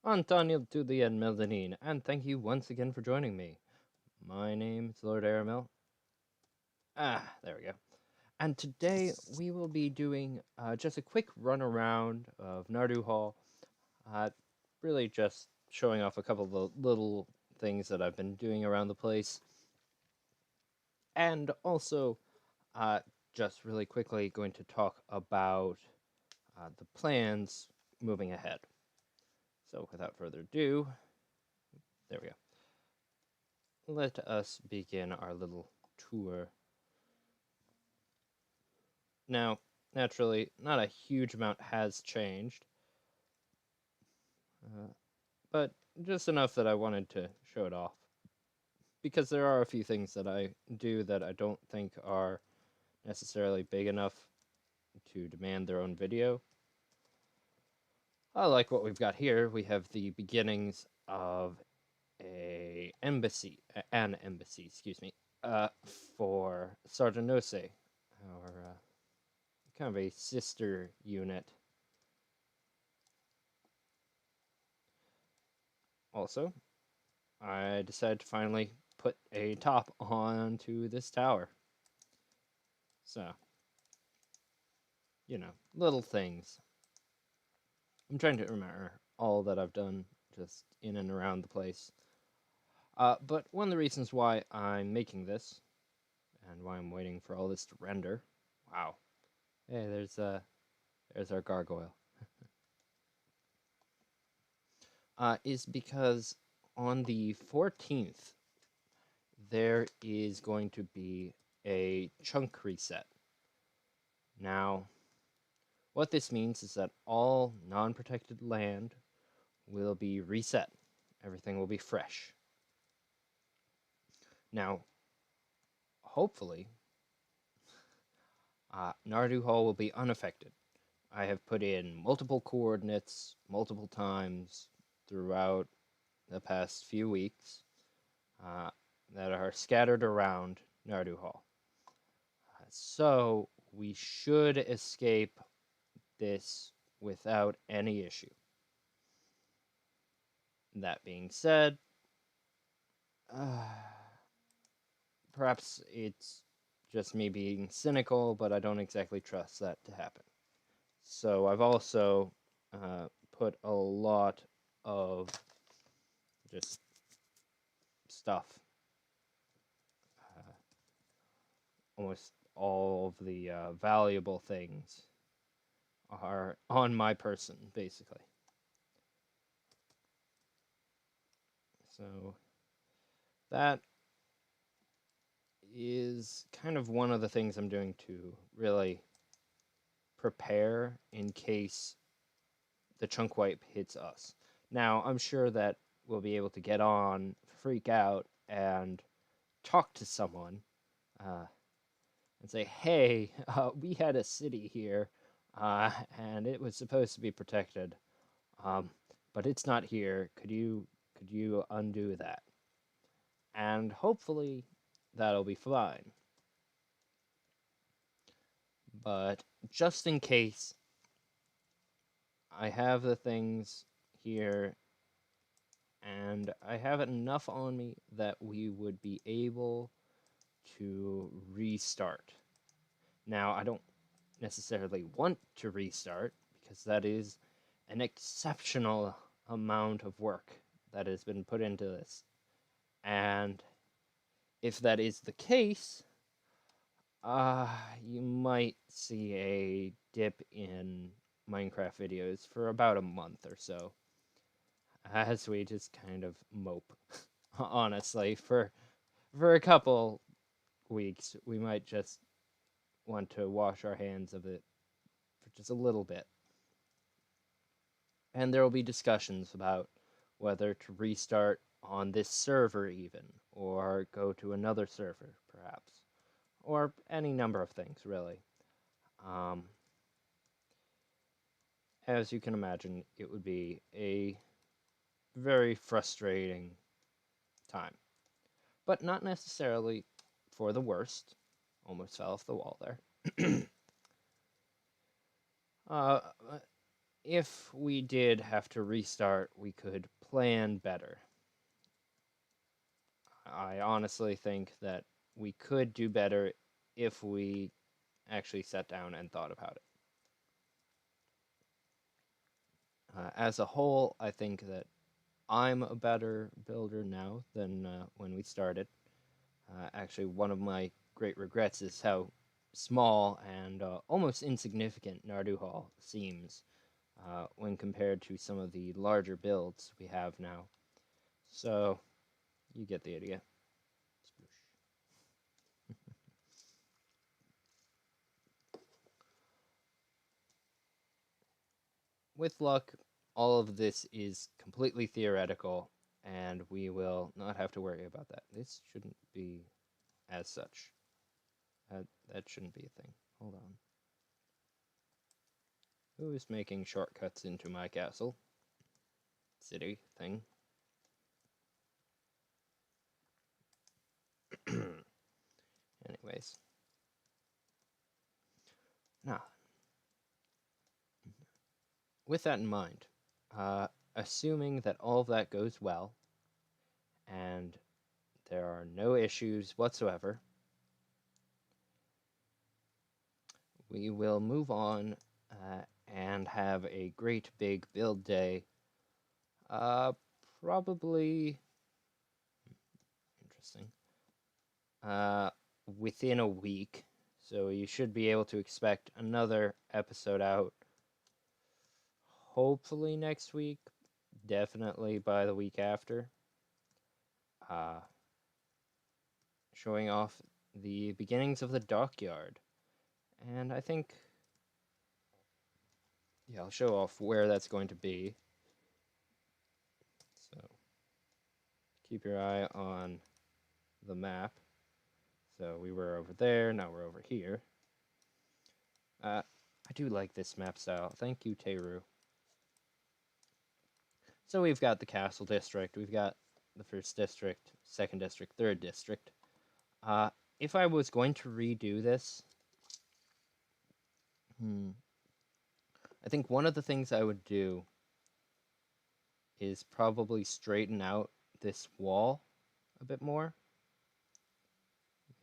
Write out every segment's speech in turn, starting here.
Antonio to the Mezzanine, and thank you once again for joining me. My name is Lord Aramil. There we go. And today we will be doing just a quick run around of Narduhal. Uh, really just showing off a couple of the little things that I've been doing around the place. And also, uh, just really quickly going to talk about the plans moving ahead. So without further ado, there we go. Let us begin our little tour. Now, naturally, not a huge amount has changed, but just enough that I wanted to show it off. Because there are a few things that I do that I don't think are necessarily big enough to demand their own video. I like what we've got here. We have the beginnings of an embassy, excuse me, for Sardanose, or kind of a sister unit. Also, I decided to finally put a top onto this tower. So, little things. I'm trying to remember all that I've done just in and around the place. But one of the reasons why I'm making this, and why I'm waiting for all this to render, wow, hey, there's our gargoyle, is because on the 14th there is going to be a chunk reset. Now, what this means is that all non-protected land will be reset. Everything will be fresh. Now, hopefully, Narduhal will be unaffected. I have put in multiple coordinates multiple times throughout the past few weeks that are scattered around Narduhal. So we should escape this without any issue. That being said, perhaps it's just me being cynical, but I don't exactly trust that to happen. So I've also put a lot of just stuff. Almost all of the valuable things are on my person, basically. So that is kind of one of the things I'm doing to really prepare in case the chunk wipe hits us. Now, I'm sure that we'll be able to get on, freak out, and talk to someone and say, hey, we had a city here, and it was supposed to be protected, but it's not here. Could you undo that? And hopefully that'll be fine. But just in case, I have the things here, and I have enough on me that we would be able to restart. Now, I don't necessarily want to restart, because that is an exceptional amount of work that has been put into this. And if that is the case, you might see a dip in Minecraft videos for about a month or so, as we just kind of mope. Honestly, for a couple weeks, we might just want to wash our hands of it for just a little bit. And there will be discussions about whether to restart on this server even, or go to another server, perhaps. Or any number of things, really. As you can imagine, it would be a very frustrating time. But not necessarily for the worst. Almost fell off the wall there. uh, if we did have to restart, we could plan better. I honestly think that we could do better if we actually sat down and thought about it. As a whole, I think that I'm a better builder now than when we started. Actually, one of my great regrets is how small and almost insignificant Narduhal seems when compared to some of the larger builds we have now. So, you get the idea. With luck, all of this is completely theoretical, and we will not have to worry about that. This shouldn't be as such. That shouldn't be a thing. Hold on. Who is making shortcuts into my castle? City thing. Anyways. Now, with that in mind, assuming that all of that goes well, and there are no issues whatsoever, we will move on and have a great big build day. Probably interesting. Within a week, so you should be able to expect another episode out. Hopefully next week, definitely by the week after. Showing off the beginnings of the dockyard. And I think, yeah, I'll show off where that's going to be. So keep your eye on the map. So we were over there, now we're over here. I do like this map style. Thank you, Teru. So we've got the castle district, we've got the first district, second district, third district. If I was going to redo this, I think one of the things I would do is probably straighten out this wall a bit more.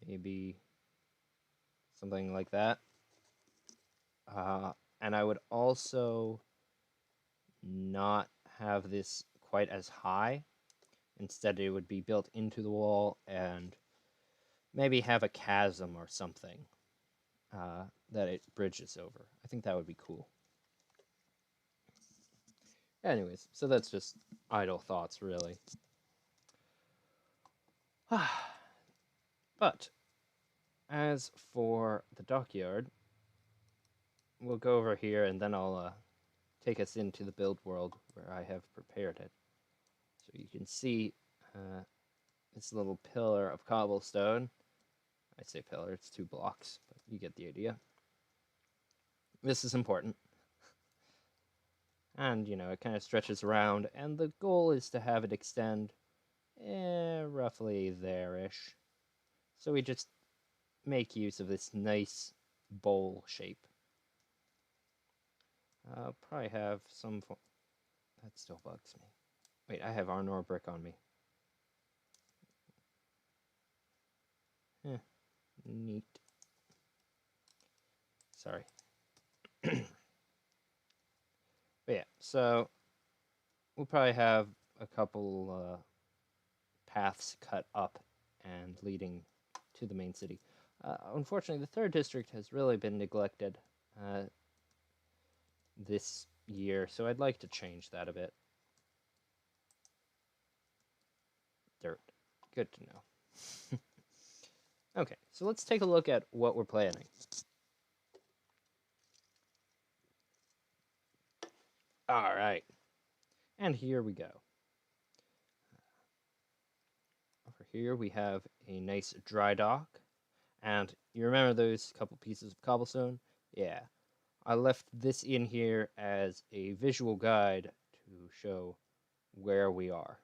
Maybe something like that. And I would also not have this quite as high. Instead, it would be built into the wall and maybe have a chasm or something that it bridges over. I think that would be cool. Anyways, so that's just idle thoughts, really. But as for the dockyard, we'll go over here and then I'll take us into the build world where I have prepared it. So you can see this little pillar of cobblestone. I say pillar, it's 2 blocks, but you get the idea. This is important. And, you know, it kind of stretches around, and the goal is to have it extend roughly there-ish. So we just make use of this nice bowl shape. I'll probably have some... That still bugs me. Wait, I have Arnor brick on me. Neat. Sorry. But yeah, so we'll probably have a couple paths cut up and leading to the main city. Unfortunately, the 3rd district has really been neglected this year, so I'd like to change that a bit. Dirt. Good to know. Okay, so let's take a look at what we're planning. All right. And here we go. Over here we have a nice dry dock. And you remember those couple pieces of cobblestone? Yeah. I left this in here as a visual guide to show where we are.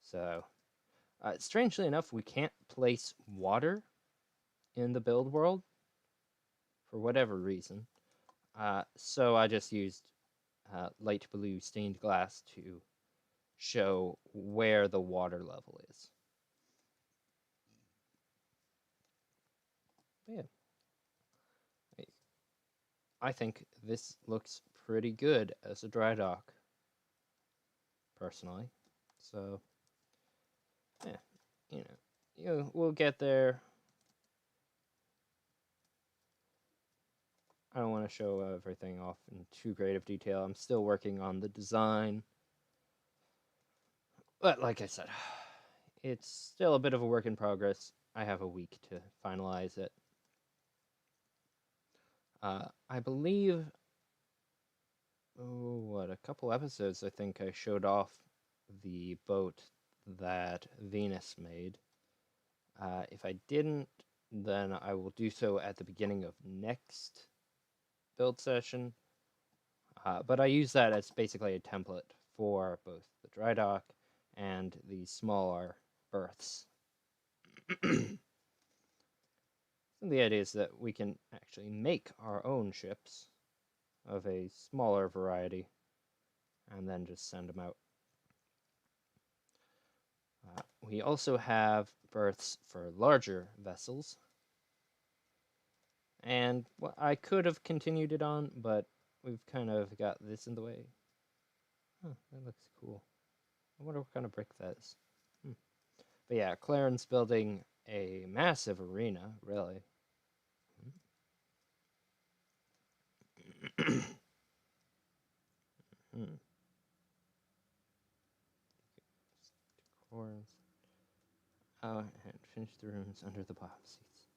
So, strangely enough, we can't place water in the build world for whatever reason. So I just used light blue stained glass to show where the water level is. But yeah, I think this looks pretty good as a dry dock, personally. So, yeah, we'll get there. I don't want to show everything off in too great of detail. I'm still working on the design. But like I said, it's still a bit of a work in progress. I have a week to finalize it. I believe, a couple episodes, I think I showed off the boat that Venus made. If I didn't, then I will do so at the beginning of next build session. But I use that as basically a template for both the dry dock and the smaller berths. And the idea is that we can actually make our own ships of a smaller variety and then just send them out. We also have berths for larger vessels. And well, I could have continued it on, but we've kind of got this in the way. Huh, that looks cool. I wonder what kind of brick that is. But yeah, Claren's building a massive arena, really. Decors. Oh, and finish the rooms under the bottom seats.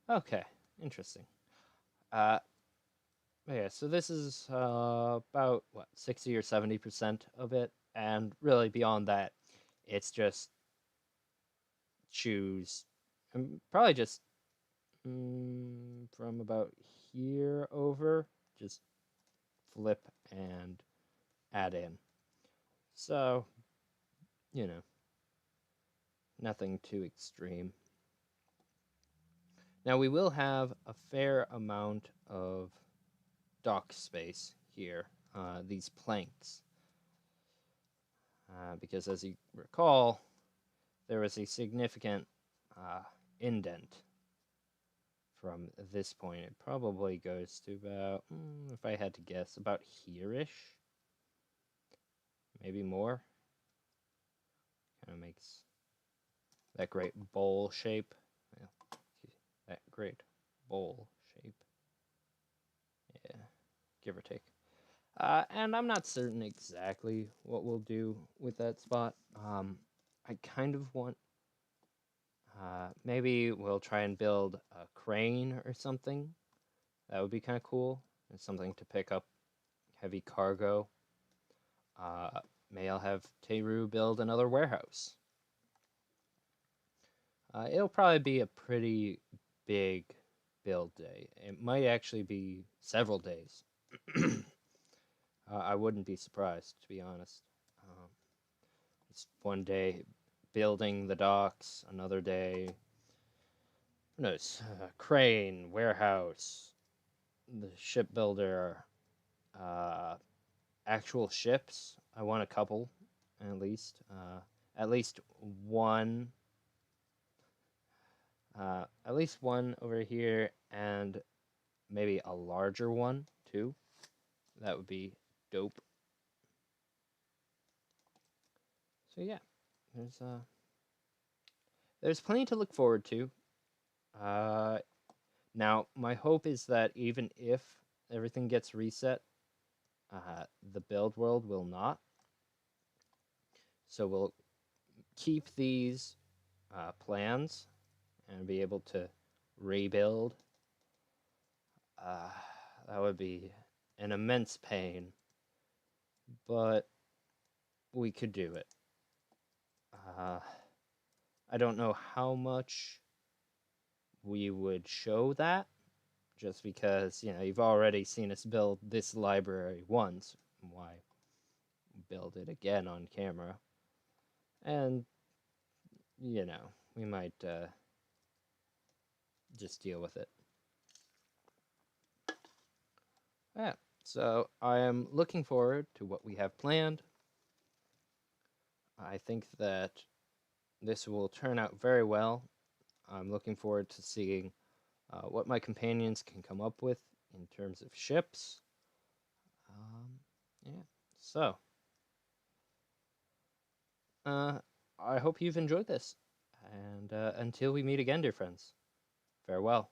Okay, interesting. Yeah, so this is about, 60 or 70% of it, and really beyond that, it's just choose, and probably just from about here over, just flip and add in. So, nothing too extreme. Now we will have a fair amount of dock space here, these planks, because as you recall, there was a significant indent from this point. It probably goes to about, if I had to guess, about here-ish, maybe more. Kind of makes that great bowl shape. Yeah, that great bowl shape. Yeah, give or take. And I'm not certain exactly what we'll do with that spot. I kind of want, maybe we'll try and build a crane or something. That would be kind of cool. It's something to pick up heavy cargo. Maybe I'll have Teru build another warehouse. It'll probably be a pretty big build day. It might actually be several days. I wouldn't be surprised, to be honest. It's one day building the docks, another day, who knows, crane, warehouse, the shipbuilder, actual ships. I want a couple, at least. At least one. At least one over here, and maybe a larger one too. That would be dope. So yeah, there's plenty to look forward to. Now my hope is that even if everything gets reset, the build world will not. So we'll keep these plans and be able to rebuild. That would be an immense pain, but we could do it. I don't know how much we would show that, just because, you've already seen us build this library once. Why build it again on camera? And, we might just deal with it. Yeah, So I am looking forward to what we have planned. I think that this will turn out very well. I'm looking forward to seeing what my companions can come up with in terms of ships. Yeah. So, I hope you've enjoyed this. And until we meet again, dear friends, farewell.